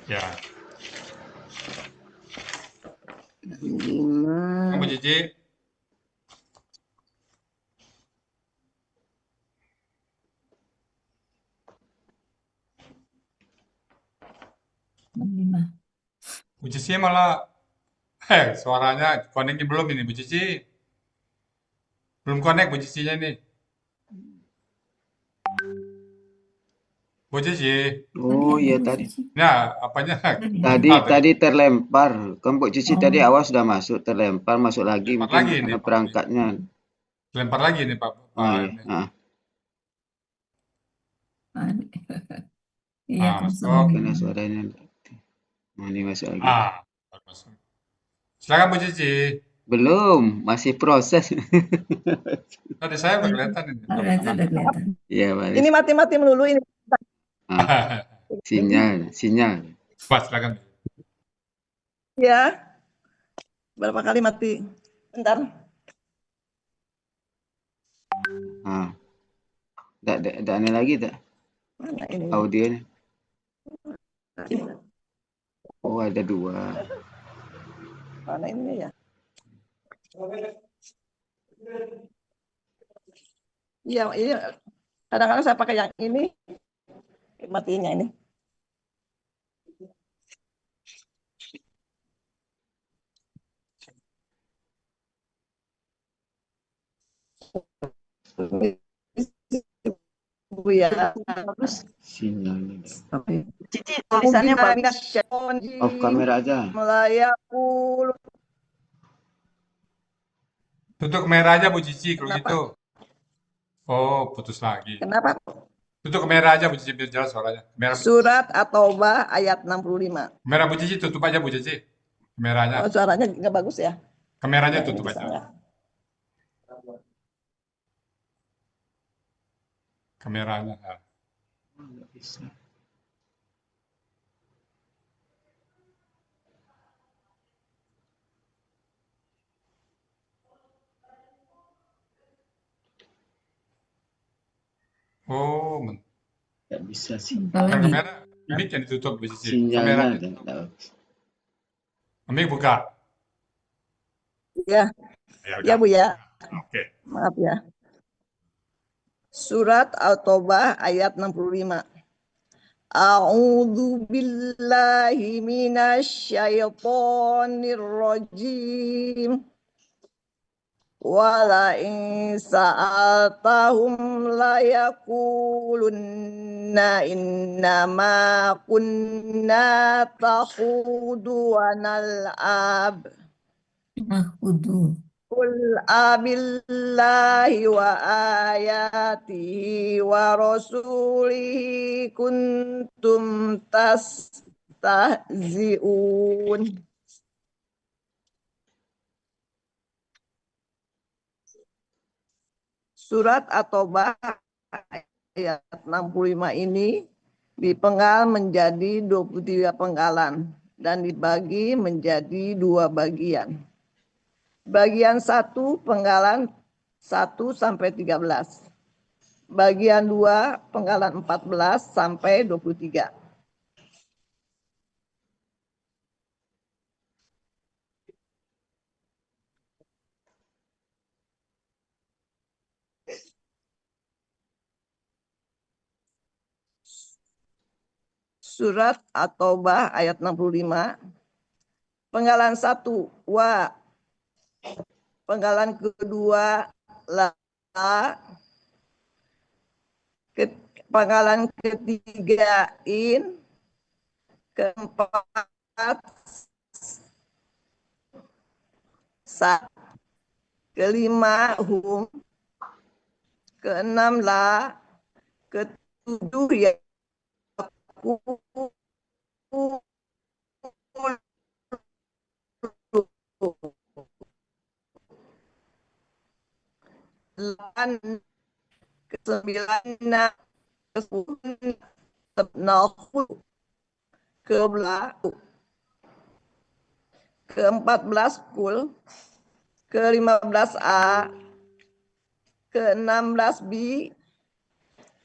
Ya. 5. Kamu Cici? Bu Cici malah, suaranya connect belum ini Bu Cici? Belum connect Bu Cicinya ini. Bu Cici? Oh ya tadi. Ya, apanya? Tadi terlempar. Kan Bu Cici tadi Oh. awal sudah masuk, terlempar, masuk lagi Lempar mungkin lagi ini karena Pak. perangkatnya. Lempar lagi nih Pak. Oh, Ini. iya. Iya, Masuk. Karena suaranya. Nah, ini masuk lagi. Masuk. Silakan Bu Cici. Belum, masih proses. Tadi saya udah kelihatan ini. Udah kelihatan. Iya, Pak. Ini mati-mati melulu ini. Ah, sinyal. Pak, silakan. Ya. Berapa kali mati? Bentar. Ada aneh lagi tak? Mana ini? Audionya. Oh, ada 2. Mana ini ya? Iya, ini kadang-kadang saya pakai yang ini. Matinya ini. Bu ya. Terus Sinyalnya. Cici tulisannya bagus. Off kamera aja. Melayakul. Tutup kamera aja Bu Cici kalau Kenapa? gitu. Oh, putus lagi. Kenapa? Tutup kamera aja Bu Cici biar jelas suaranya. Kamera, Surat At-Taubah ayat 65. kamera Bu Cici tutup aja Bu Cici. Kameranya. Oh, suaranya nggak bagus ya? Kameranya Yang ini tutup bisa aja. nggak? Kameranya. Nggak bisa. Oh, Nggak bisa sih. bukan kamera. Mic yang ditutup Bu Cici. Sinyalnya Kameranya ada. ditutup. Mic buka. Ya, Ya ya udah. Bu ya. Oke. Maaf ya. Surat At-Taubah ayat 65. A'udzu billahi minasyaitonir rajim. Wala in sa'altahum la yaqulunna innama kunna takhudu wa nal'ab. Qul abillahi wa ayatihi wa rasulihi kuntum tastahzi'un. Surat At-Taubah ayat 65 ini dipenggal menjadi 23 penggalan dan dibagi menjadi 2 bagian. Bagian 1 penggalan 1 sampai 13. Bagian 2 penggalan 14 sampai 23. Surat At-Taubah ayat 65. Penggalan 1 wa. Penggalan kedua la. Penggalan ketiga in. Keempat sa. Kelima hum. Keenam la. Ketujuh ya. Delapan kesembilan kesepuluh ke-14 kul, ke-15 a, ke-16 b,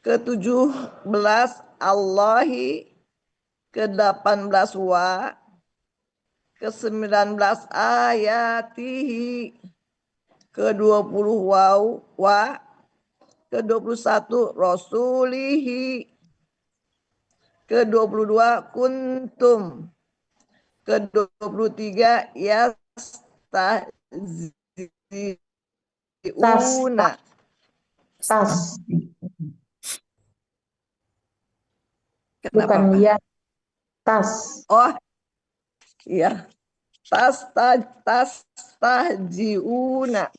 ke-17 Allahi, ke-18 wa, ke-19 ayatihi, ke-20 wa, ke-21 rasulihi, ke-22 kuntum, ke-23 yastahzi'una. Tas, Kenapa, bukan Pak? ya, tas. Oh, iya. Tahjiuna.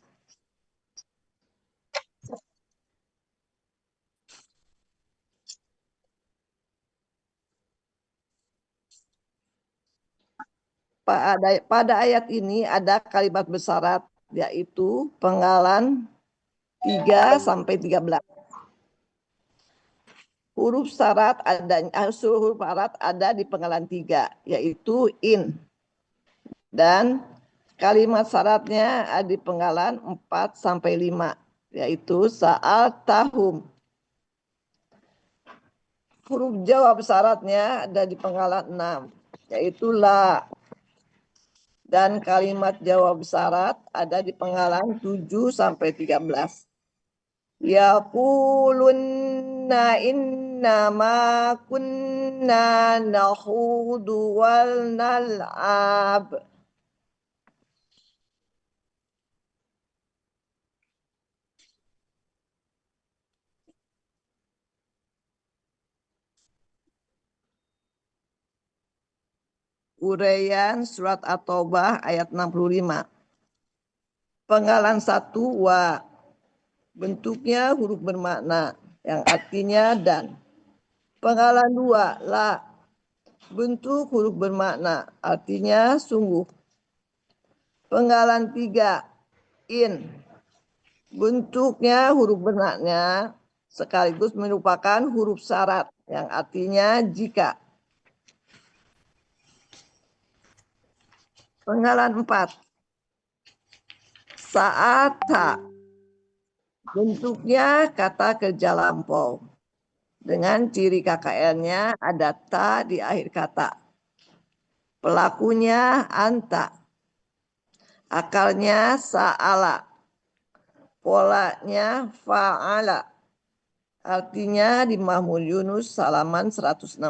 Pada ayat ini ada kalimat bersyarat, yaitu penggalan 3 sampai 13. Huruf syarat ada di penggalan 3, yaitu in. Dan kalimat syaratnya ada di penggalan 4 sampai 5, yaitu saat tahum. Huruf jawab syaratnya ada di penggalan 6, yaitu la. Dan kalimat jawab syarat ada di penggalan 7 sampai 13. Yaqulunna innama kunna nakhudu wal nal'ab. Uraian surat At-Taubah ayat 65. Penggalan 1 wa. Bentuknya huruf bermakna yang artinya dan. Penggalan 2 la. Bentuk huruf bermakna artinya sungguh. Penggalan 3 in. Bentuknya huruf bermakna sekaligus merupakan huruf syarat yang artinya jika. Penggalan 4 saata. Bentuknya kata kerja lampau. Dengan ciri KKN-nya ada ta di akhir kata. Pelakunya anta. Akalnya sa'ala. Polanya fa'ala. Artinya di Mazmur Yunus halaman 161,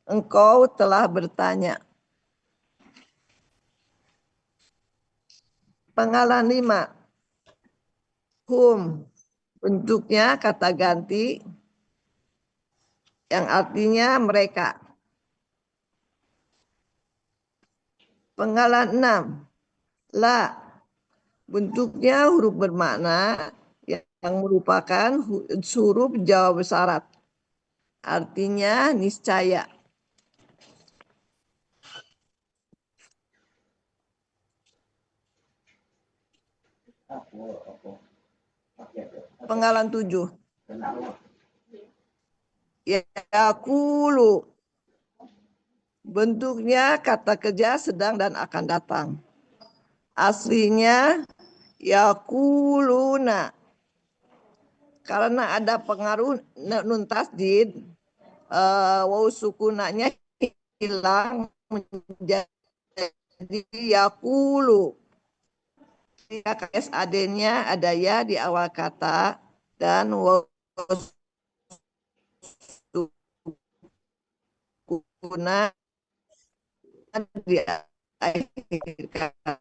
engkau telah bertanya. Penggalan 5. Hum. Bentuknya kata ganti yang artinya mereka. Penggalan 6. La. Bentuknya huruf bermakna yang merupakan huruf jawab syarat. Artinya niscaya. Penggalan 7. Yaqulu. Bentuknya kata kerja sedang dan akan datang. Aslinya yaquluna. Karena ada pengaruh nun tasdid, waw sukunanya hilang menjadi yaqulu. KSAD-nya ada ya di awal kata dan waw sukuna di akhir kata.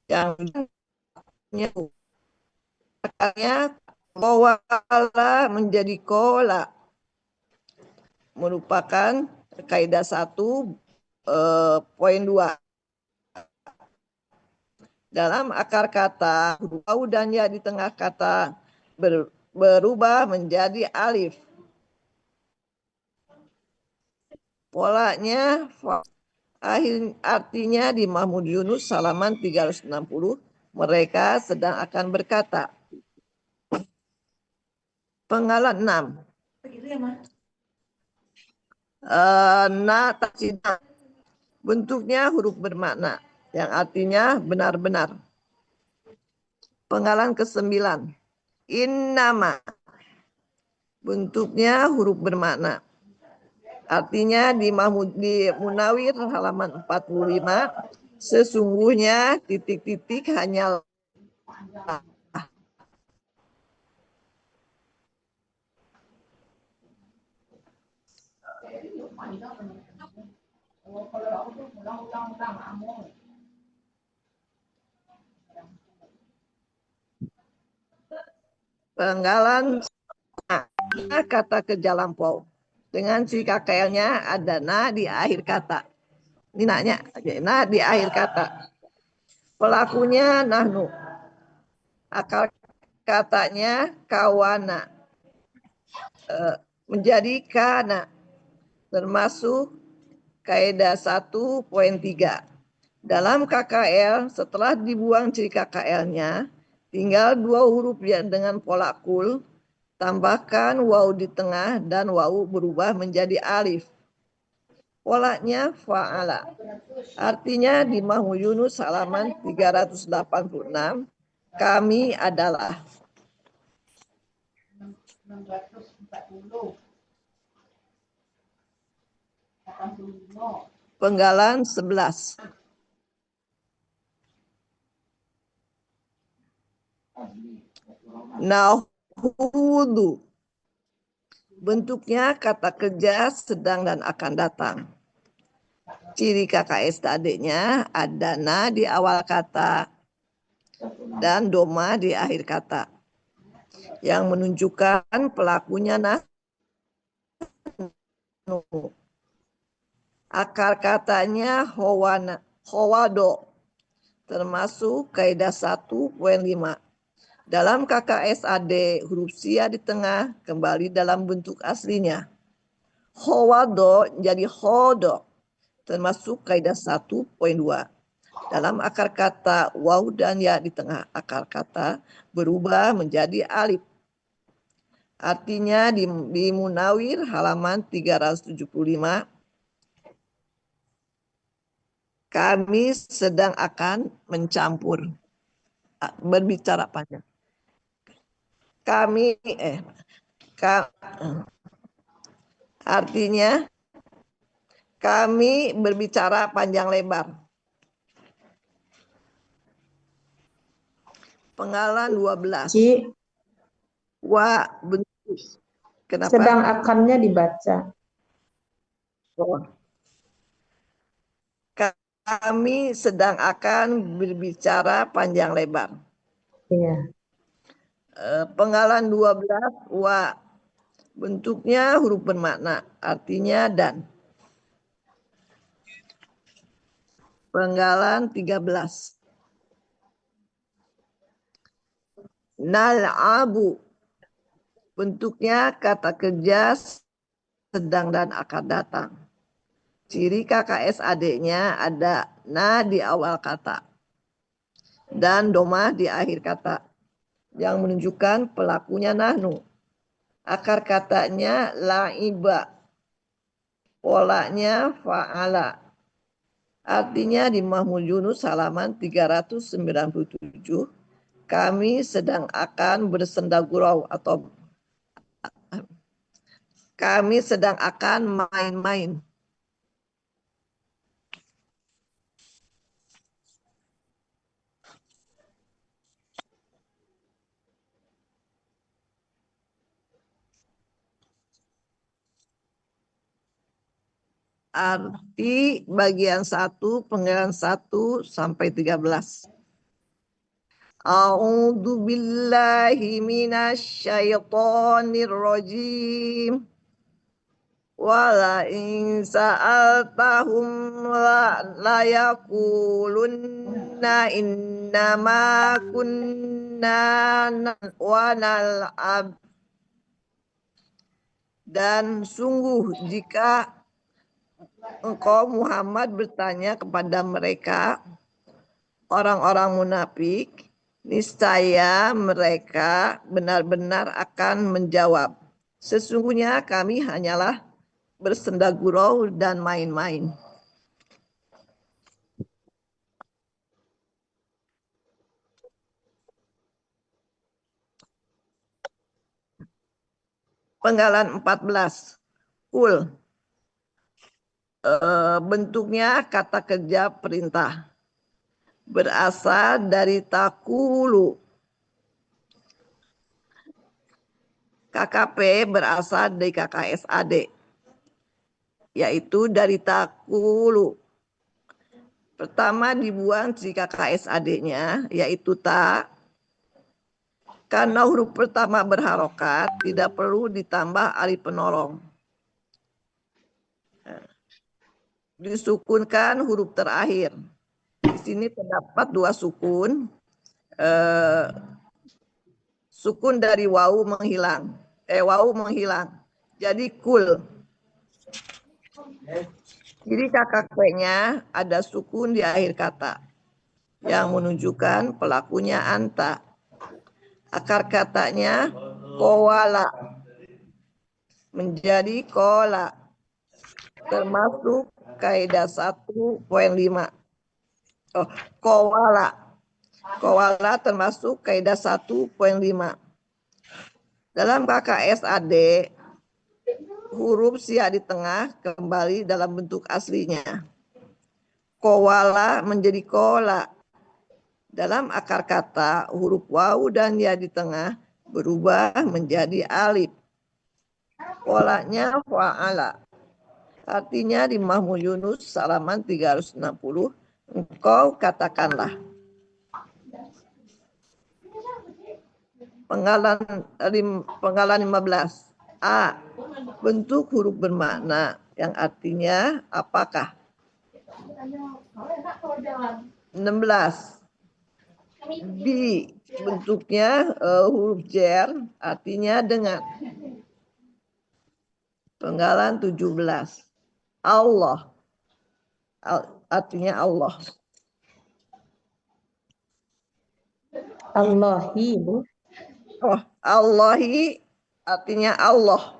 Yang akarnya qawala menjadi kola, merupakan kaidah 1 poin 2. Dalam akar kata, huruf dan ya di tengah kata berubah menjadi alif. Polanya artinya di Mazmur Yunus halaman 360, mereka sedang akan berkata. Penggalan 6. Natasidah. Bentuknya huruf bermakna yang artinya benar-benar. Penggalan ke-9. Innama. Bentuknya huruf bermakna. Artinya di Munawir halaman 45, sesungguhnya titik-titik hanya penggalan kata kerja lampau. Dengan si KKL-nya ada na di akhir kata. Ini nanya, na di akhir kata. Pelakunya nahnu. Akar katanya kawana. Menjadi kana. Termasuk kaidah 1.3. Dalam KKL, setelah dibuang ciri KKL-nya, tinggal 2 huruf yang dengan pola kul, tambahkan waw di tengah dan waw berubah menjadi alif. Polanya fa'ala. Artinya di Mahmud Yunus halaman 386, kami adalah. Penggalan 11. Nahudu. Bentuknya kata kerja sedang dan akan datang. Ciri KKS tadinya ada na di awal kata dan doma di akhir kata. Yang menunjukkan pelakunya nahnu. Akar katanya howado. Termasuk kaidah 1.5. Dalam KKSAD, huruf sia di tengah kembali dalam bentuk aslinya. Howado jadi hodo, termasuk kaidah 1.2. Dalam akar kata waw dan ya di tengah akar kata berubah menjadi alif. Artinya di Munawir halaman 375, kami sedang akan mencampur. Berbicara panjang. Artinya kami berbicara panjang lebar. Penggalan 12. Ci, Wa bentuk. Kenapa? sedang akannya dibaca. Kami sedang akan berbicara panjang lebar. Iya. Penggalan 12, wa. Bentuknya huruf bermakna, artinya dan. Penggalan 13. Nal'abu. Bentuknya kata kerja sedang dan akan datang. Ciri KKSAD-nya ada na di awal kata dan domah di akhir kata yang menunjukkan pelakunya nahnu. Akar katanya laiba. Polanya fa'ala. Artinya di Mahmud Yunus halaman 397, kami sedang akan bersenda gurau atau kami sedang akan main-main. Arti bagian 1, penggalan 1 sampai 13. A'udzu billahi minasyaitonir rajim. Wala in sa'altahum la yaqulunna innama kunna wa nal'ab. Dan sungguh jika engkau Muhammad bertanya kepada mereka, orang-orang munafik, niscaya mereka benar-benar akan menjawab, sesungguhnya kami hanyalah bersenda gurau dan main-main. Penggalan 14. Kul. Bentuknya kata kerja perintah. Berasal dari takulu. KKP berasal dari KKSAD, yaitu dari takulu. Pertama dibuang si KKSAD-nya, yaitu tak. Karena huruf pertama berharokat, tidak perlu ditambah alif penolong. Disukunkan huruf terakhir. Di sini terdapat 2 sukun. Sukun dari wau menghilang. Wau menghilang. Jadi kul. Jadi KKP-nya ada sukun di akhir kata yang menunjukkan pelakunya anta. Akar katanya kowala menjadi kola, termasuk kaidah 1.5. Kowala termasuk kaidah 1.5. Dalam KKSAD, huruf sia di tengah kembali dalam bentuk aslinya. Kowala menjadi kola. Dalam akar kata, huruf wawu dan ya di tengah berubah menjadi alif. Kolanya fa'ala. Artinya di Mahmud Yunus halaman 360, engkau katakanlah. Penggalan 15. A. Bentuk huruf bermakna yang artinya apakah. 16. B. Bentuknya huruf jer artinya dengan. Penggalan 17. Allah. Artinya Allah. Allahi, Bu. Allahi artinya Allah.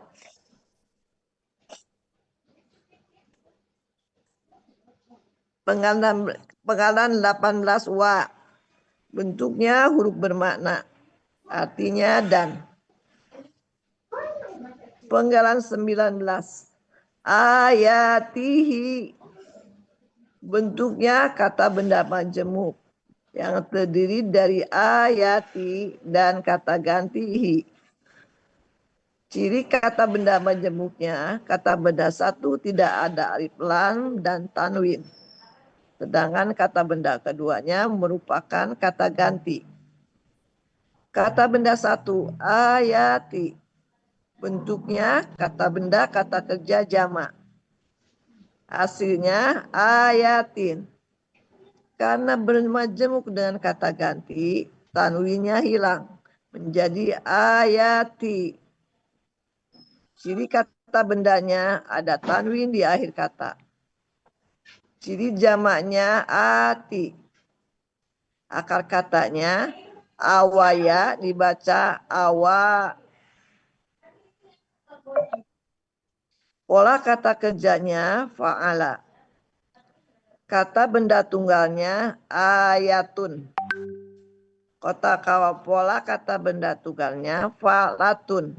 Penggalan 18 wa. Bentuknya huruf bermakna. Artinya dan. Penggalan 19. Ayatihi. Bentuknya kata benda majemuk yang terdiri dari ayati dan kata gantihi. Ciri kata benda majemuknya, kata benda satu tidak ada alif lam dan tanwin. Sedangkan kata benda keduanya merupakan kata ganti. Kata benda satu, ayati. Bentuknya kata benda kata kerja jamak. Hasilnya ayatin. Karena bermajemuk dengan kata ganti, tanwinnya hilang menjadi ayati. Ciri kata bendanya ada tanwin di akhir kata. Ciri jamaknya ati. Akar katanya awaya dibaca awa. Pola kata kerjanya fa'ala. Kata benda tunggalnya ayatun. Pola kata benda tunggalnya fa'latun.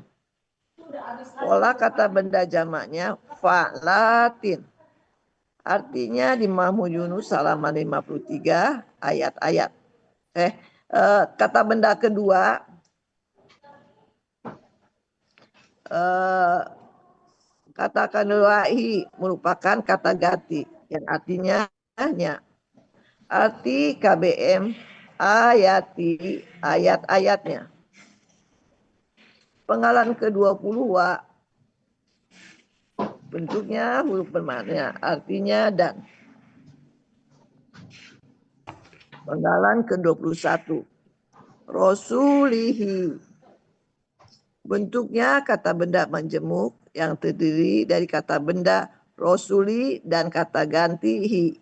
Pola kata benda jamaknya fa'latin. Artinya di Mahmud Yunus halaman 53 ayat-ayat. Kata benda kedua kata kanulahi merupakan kata ganti yang artinya hanya. Arti KBM ayati ayat-ayatnya. Penggalan ke-20 wa. Bentuknya huruf bermakna artinya dan. Penggalan ke-21 Rasulihi. Bentuknya kata benda majemuk yang terdiri dari kata benda rasuli dan kata gantihi.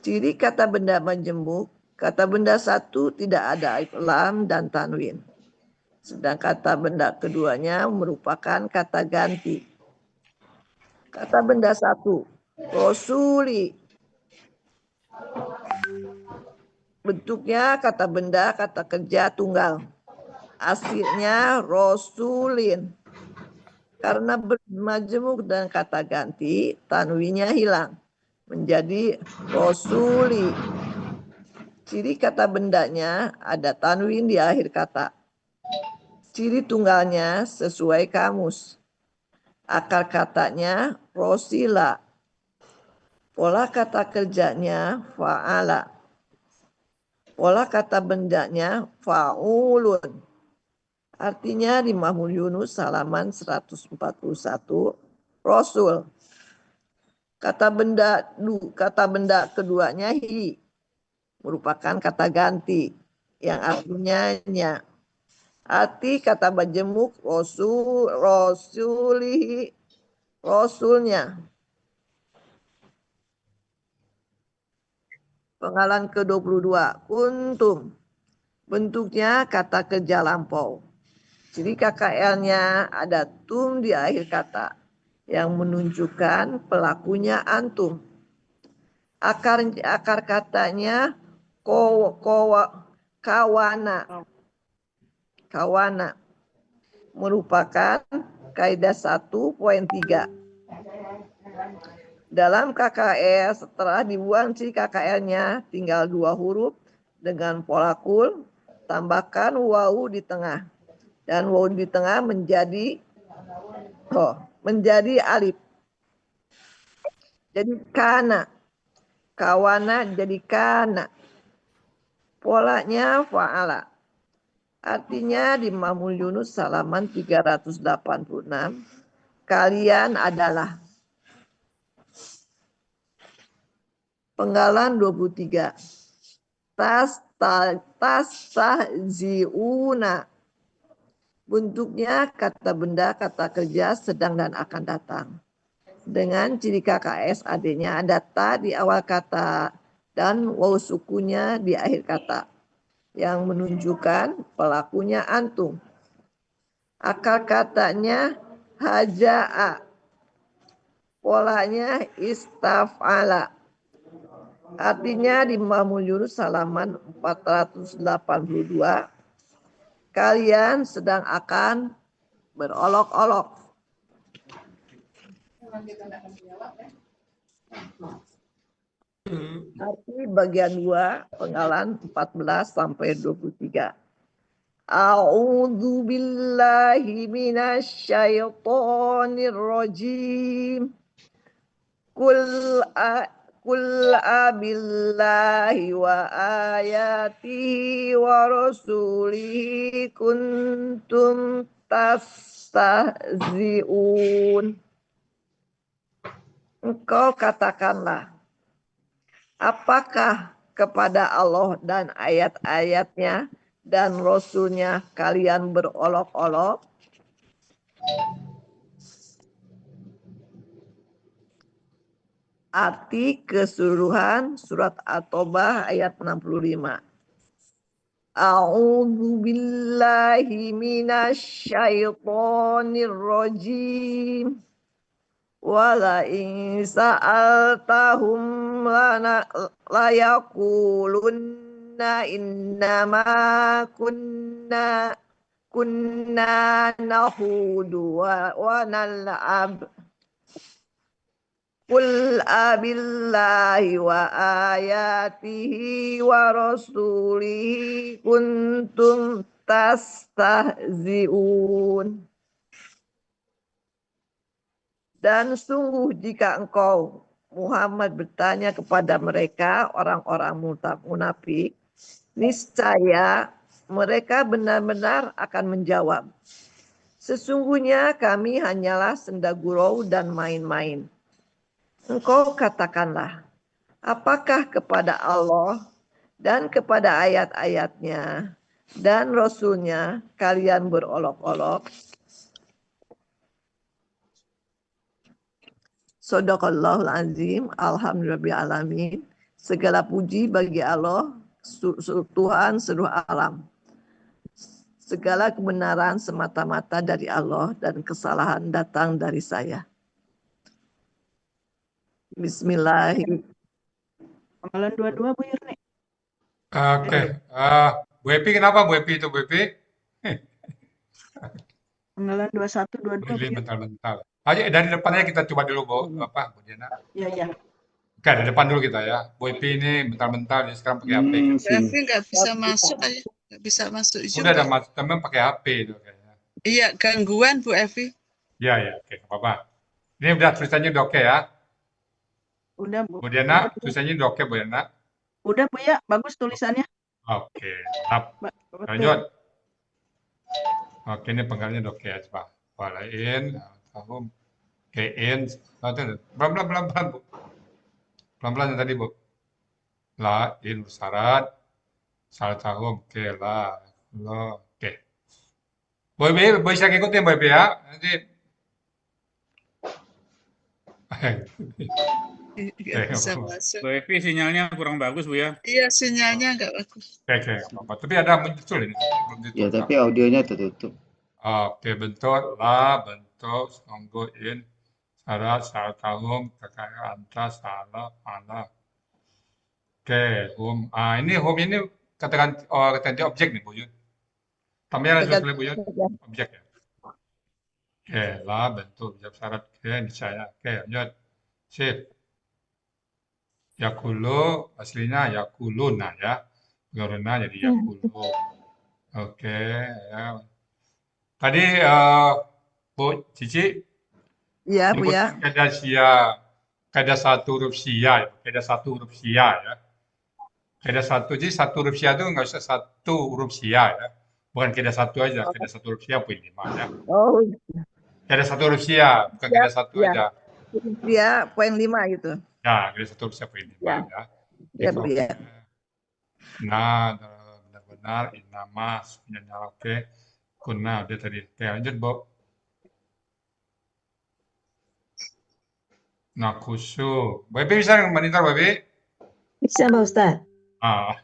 Ciri kata benda majemuk, kata benda satu tidak ada alif lam dan tanwin. Sedang kata benda keduanya merupakan kata ganti. Kata benda satu, rasuli. Bentuknya kata benda kata kerja tunggal. Aslinya rasulin. Karena bermajemuk dan kata ganti, tanwinya hilang. Menjadi rosuli. Ciri kata bendanya ada tanwin di akhir kata. Ciri tunggalnya sesuai kamus. Akar katanya rosila. Pola kata kerjanya fa'ala. Pola kata bendanya fa'ulun. Artinya di Mahmud Yunus halaman 141 Rasul. Kata benda keduanya hi merupakan kata ganti yang artinya nya. Arti kata majemuk rasulihi rasulnya. Penggalan ke-22 kuntum. Bentuknya kata kerja lampau. Jadi KKL-nya ada tum di akhir kata yang menunjukkan pelakunya antum. Akar katanya kawana. Kawana merupakan kaidah 1.3. Dalam KKL setelah dibuang si KKL-nya tinggal 2 huruf dengan pola kul, tambahkan wawu di tengah. Dan wawu di tengah menjadi alif. Jadi kana. Kawana jadi kana. Polanya fa'ala. Artinya di Mahmud Yunus halaman 386. Kalian adalah. Penggalan 23. Tastahzi'una. Bentuknya kata benda, kata kerja, sedang dan akan datang. Dengan ciri KKS adanya ada ta di awal kata dan waw sukunya di akhir kata yang menunjukkan pelakunya antum. Akar katanya haja'a. Polanya istaf'ala. Artinya di Mahmud Yunus halaman 482. Kalian sedang akan berolok-olok. Arti bagian 2 penggalan 14 sampai 23. A'udzu billahi minasyaitonir rajim. Qul abillahi wa ayatihi wa rasulihi kuntum tastahzi'un. Engkau katakanlah, apakah kepada Allah dan ayat-ayatnya dan Rasulnya kalian berolok-olok? Arti keseluruhan surat At-Taubah ayat 65. A'udzu billahi minasyaitonir rajim. Wala in sa'altahum layakulunna innama kunna nahudu wa nal'ab. Qul abillahi wa ayatihi wa rasulihi kuntum tastahzi'un. Dan sungguh jika engkau Muhammad bertanya kepada mereka orang-orang munafik, niscaya mereka benar-benar akan menjawab, sesungguhnya kami hanyalah senda gurau dan main-main. Engkau katakanlah, apakah kepada Allah dan kepada ayat-ayatnya dan Rasulnya kalian berolok-olok? Shadaqallahul azim. Alhamdulillahirabbil alamin. Segala puji bagi Allah, Tuhan seluruh alam. Segala kebenaran semata-mata dari Allah dan kesalahan datang dari saya. Bismillahirrahmanirrahim. Penggalan 22 Bu Yurni. Oke. Bu Epi kenapa Bu Epi itu Bu Epi? Penggalan 21, 22 Bu Ini Yurni. bentar-bentar. Ayo dari depannya kita coba dulu, Bu. Apa, Bu Diana? Iya, iya. Oke, dari depan dulu kita ya. Bu Epi ini bentar-bentar, dia sekarang pakai HP. Sini. Tapi nggak bisa masuk aja, nggak bisa masuk Udah ada juga. mas, teman pakai HP itu kayaknya. Iya, gangguan Bu Evi. Iya, ya, oke, nggak apa-apa. Ini udah tulisannya udah oke ya. Udah Bu. Bu Diana, tulisannya udah oke, Bu Diana. Udah Bu ya, bagus tulisannya. Oke, mantap. Oke. Lanjut. Oke, ini penggalanya udah oke ya, coba. Walain, tahum, kein, pelan-pelan, pelan-pelan, Bu. Pelan-pelan yang tadi, Bu. La, in, syarat, syarat tahum, oke, la, lo, oke. Bu Ebi, bisa ngikutin Bu Ebi ya. Nanti, Nggak bisa oke, masuk. Bu Evi sinyalnya kurang bagus Bu ya. Iya, sinyalnya nggak bagus. oke, nggak apa-apa. Tapi ada muncul ini, belum Ya, ditutup. tapi audionya tertutup. Oke, bentuk, la, bentuk, songgoin, syarat, syarat tahum, kekayaan, anta, salah, malah. Oke, home. Ini home ini katakan kata objek nih, Bu Yun. Tambahnya langsung sekali, Bu Yun. Objek ya. Oke, lah bentuk jawab syarat. Oke, niscaya. Oke, lanjut. Sip. Yakulu aslinya yakuluna ya. Karena jadi yakulu. Oke, ya. Tadi Bu Cici Iya Bu ya. nyebutkan kaidah sia, kaidah satu huruf sia, ya. Kaidah satu huruf sia ya. Kaidah satu, jadi satu huruf sia itu nggak usah satu huruf sia ya. Bukan kaidah satu aja, kaidah satu huruf sia poin 5 ya. Oh Kaidah satu huruf sia, bukan iya, kaidah satu iya. aja. Dia poin 5 gitu. Ya, kaidah satu huruf sia poin 5 Ya. ya. Ya Itu Bu oke. ya. Nah, benar-benar inama sebenarnya oke. Kuna dia tadi. Oke, lanjut, Bu. Nakusu. Bu Epi bisa monitor, Bu Epi? Bisa Pak Ustaz. Ah,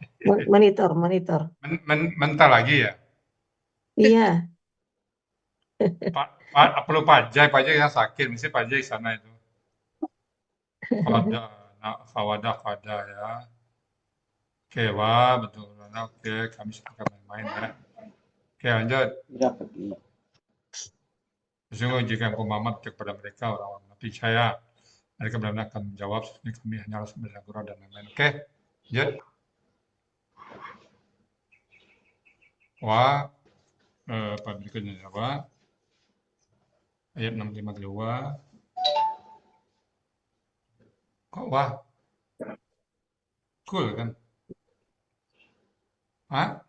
Monitor. mental lagi ya. Iya. Perlu Pak Jai yang sakit, mesti Pak Jai sana itu. Fawadah kada ya. Oke, wah betul. Nah, oke, kami suka main-main ya. Oke, lanjut. Udah pergi. Sesungguhnya jika engkau Muhammad kepada mereka orang-orang munafik saya, mereka benar-benar akan menjawab, sesungguhnya kami hanyalah sebenarnya gurau dan lain-lain. Oke, lanjut. Wah, apa berikutnya apa? Ayat 652. Kok wah? Cool kan? Hah?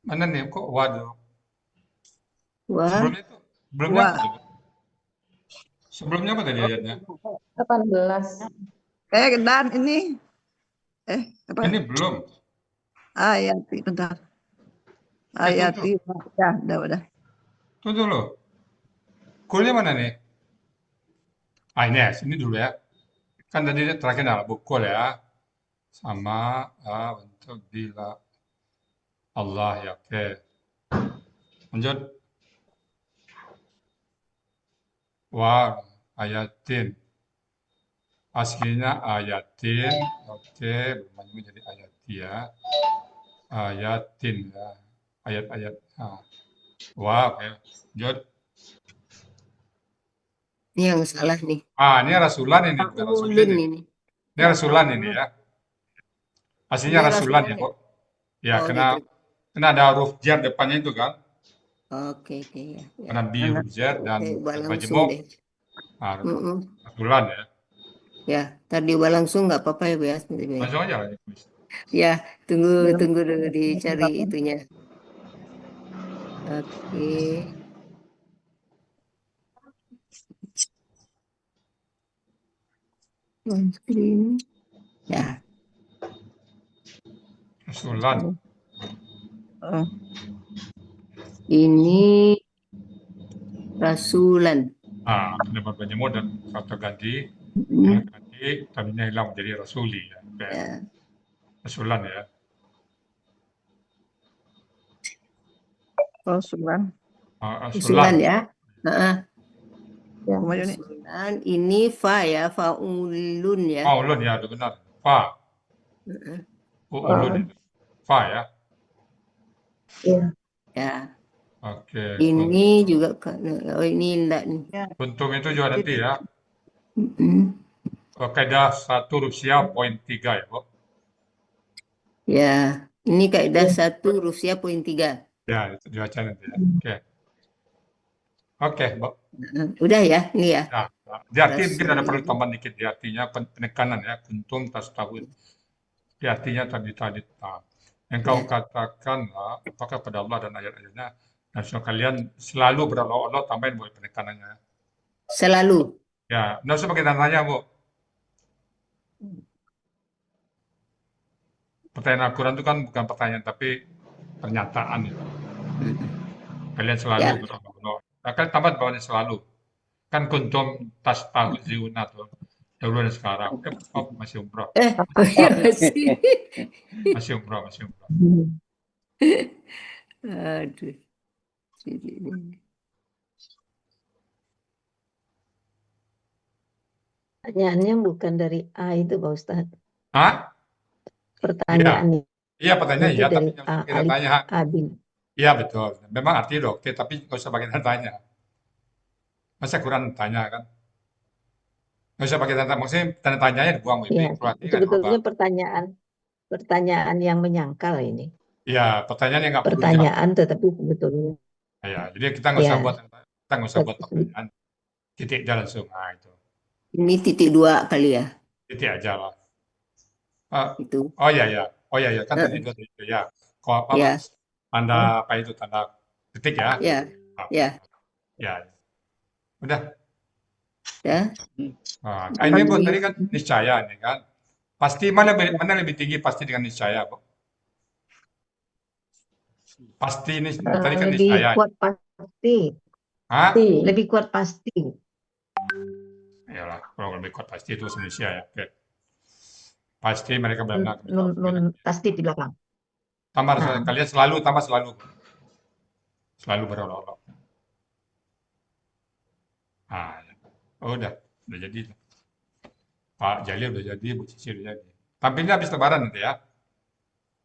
Mana nih? Kok waduh? Wah. Sebelumnya Wah. apa tadi? Sebelumnya apa tadi ayatnya? 18. Dan ini. Apa? Ini belum. Ayati, bentar. Ayati. Ya, udah. Tuh dulu. Coolnya mana nih? Ini ya, sini dulu ya. Kan tadi terakhir adalah bukul ya. Sama untuk bila Allah ya, oke. Lanjut. Wah, ayatin. Aslinya ayatin, oke. Berubah jadi ayati ya. Ayatin ya. Ayat-ayat. Wah, oke. Lanjut. Ini yang salah nih. Ini rasulan ini, bukan rasul Ulun ini. ini. Ini rasulan ini ya. Aslinya Ini rasulan rasulan ya, ya? kok. Ya, Oh, gitu. kena ada huruf jar depannya itu kan. Oke, ya. Karena bi huruf jar dan Ubah langsung majemuk. deh. Nah, rasulan ya. Ya, tadi ubah langsung nggak apa-apa ya, Bu ya. Langsung aja lah. Ya, tunggu dulu dicari itunya. Oke. On screen. Ya. Rasulan. Ini rasulan. Lebar majemuk dan kata ganti. Ganti, tadinya hilang menjadi rasuli ya. Oke. Ya. Rasulan ya. Rasulan. Rasulan ya. Ya. Rasulan. Ini fa ya, faulun ya. Ulun ya, itu benar. Fa. Ulun itu. Fa ya. Iya. Ya. Oke. Ini juga oh ini enggak nih. Kuntum itu juga nanti ya. Mm-mm. Kaidah 1 Rusia poin 3 ya, Bu. Ya, ini kaidah 1 Rusia poin 3. Ya, itu dibaca nanti ya. Oke. Oke, Bu. Udah ya, ini ya. Nah, di arti mungkin ada perlu tambahan dikit di artinya penekanan ya, kuntum tas tahun. Di artinya tadi. Nah, engkau katakanlah apakah pada Allah dan ayat-ayatnya dan semua kalian selalu berolok-olok tambahin buat penekanannya. Selalu. Ya, nggak usah pakai tanya, Bu. Pertanyaan Al-Quran itu kan bukan pertanyaan tapi pernyataan itu. Kalian selalu Ya. berolok-olok. Nah, kalian tambah bawahnya selalu. Kan kuntum tas tahun ziuna tuh. Dahulu dan sekarang. Masih umroh. Masih. Masih umroh. Aduh. Pertanyaannya bukan dari A itu Pak Ustadz. Hah? Pertanyaannya Iya, pertanyaan itu iya, dari tapi nggak A, usah pakai Alif tanya. Abin. Iya, betul. Memang artinya udah oke, tapi nggak usah pakai tanya. Masa Quran tanya kan? Nggak usah pakai tanya. Maksudnya tanda tanyanya dibuang, WP. Ya, Kalau artinya nggak apa-apa. sebetulnya pertanyaan yang menyangkal ini. Iya, pertanyaan yang nggak perlu dijawab. Pertanyaan tetapi sebetulnya Ya, jadi kita nggak usah ya. buat pertanyaan. Titik aja langsung. Nah, itu. Ini titik 2 kali ya. Titik aja lah. Itu. Oh iya. Kan tadi itu ya. Kok apa? Ya. Tanda apa itu? Tanda titik ya? Ya. Ya. Ya. Udah. Ya. Nah, ini Bu, tadi kan niscaya nih kan. Pasti mana lebih tinggi pasti dengan niscaya, Bu? Pasti ini tadi kan Lebih niscaya. kuat pasti. Hah? Lebih kuat pasti. Iyalah, kalau lebih kuat pasti itu Indonesia ya. Oke. Pasti mereka benar. Nun pasti di belakang. Tambah Nah. kalian selalu. Selalu berolok-olok. Ah, ya. Oh, udah jadi. Pak Jalil udah jadi, Bu Cici udah jadi. Tampilnya habis lebaran nanti ya.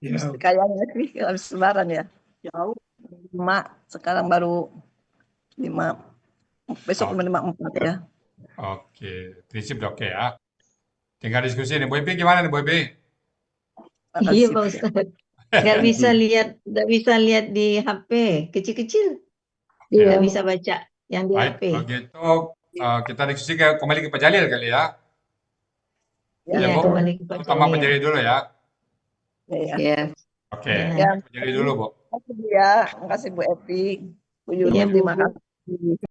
Kayaknya sih habis lebaran ya. Jauh. 5, sekarang baru 5. Besok 5.4 ya. Oke, prinsip udah oke ya. Tinggal diskusi nih, Boy B gimana nih Boy B? Iya Pak Ustadz. Nggak bisa lihat di HP kecil-kecil. Nggak bisa baca yang di Baik, HP. kalau gitu kita diskusi kembali ke Pak Jalil kali ya. Iya, Bu? kembali ke Pak Sama Pak Jalil. Jalil dulu ya. Ya. Oke, Ya. Pak Jalil dulu, Bu. Makasih Bu Evi. Bu Yuni, Iya, Bu. terima kasih.